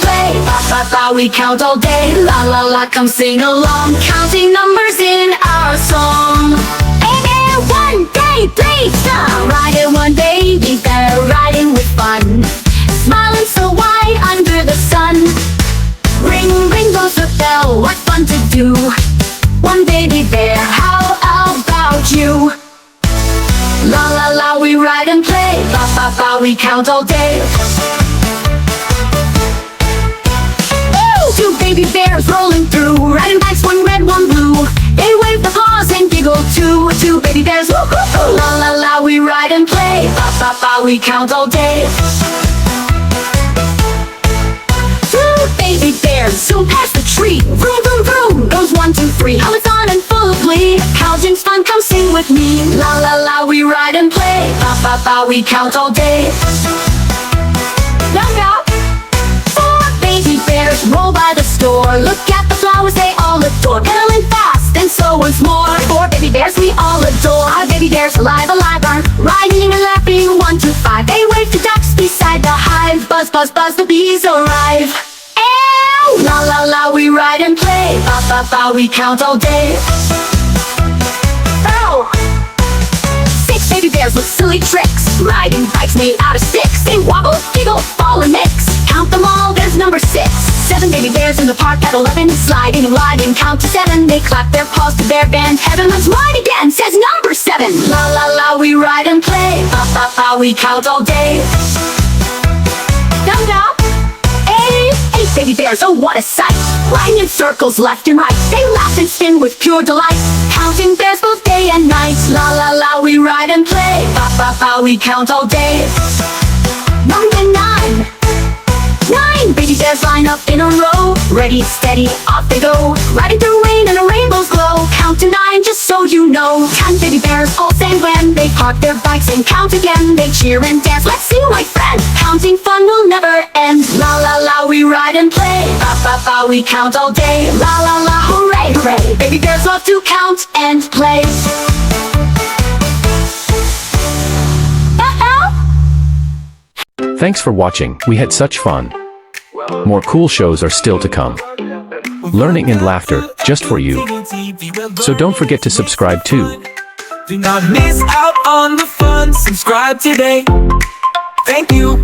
play. Ba ba ba, we count all day. La la la, come sing along, counting numbers in our song. One day, three, stop. Riding one baby bear, riding with fun, smiling so wide under the sun. Ring, ring goes the bell, what fun to do. One baby bear, how about you? La la la, we ride and play. Ba ba ba, we count all day. Woo! Two baby bears rolling through, riding bikes, one red, one blue. They wave the paws and giggle too. Two baby bears, woo hoo hoo. La la la, we ride and play. Ba ba ba, we count all day. Two baby bears soon pass the tree. Vroom vroom vroom goes 1, 2, 3. How it's on and full of glee. Counting's fun, come sing with me. La la la, we ride and play. Ba ba ba, we count all day. Yum yum. Four baby bears roll by the store. Look at the flowers they all adore. Pedaling fast and so once more. Four baby bears we all adore. Our baby bears alive, alive are riding and laughing. 1, 2, 5. They wave to ducks beside the hive. Buzz, buzz, buzz, the bees arrive. Ew! La la la, we ride and play. Ba ba ba, we count all day. Oh! 6 baby bears with silly tricks, riding bikes made out of sticks. They wobble, giggle, fall and mix. Count them all, there's number 6. 7 baby bears in the park at 11, sliding and gliding, count to 7. They clap their paws to their band. Heaven, let's ride again, says number 7. La la la, we ride and play. Ba ba ba, we count all day. Dum dum. 8 baby bears, oh what a sight, riding in circles left and right. They laugh and spin with pure delight, counting bears both day and night. La la la, we ride and play. Ba ba ba, we count all day. Number 9. 9 baby bears line up in a row, ready, steady, off they go, riding through rain and a rainbow's glow. Count to 9 just so you know. 10 baby bears all sang when they park their bikes and count again. They cheer and dance, let's sing my friend, counting fun will never end. La la la, we ride and play. Ba ba ba, we count all day. La la la, hooray hooray, baby bears love to count and play. Thanks for watching, we had such fun. More cool shows are still to come. Learning and laughter, just for you. So don't forget to subscribe too. Do not miss out on the fun, subscribe today. Thank you.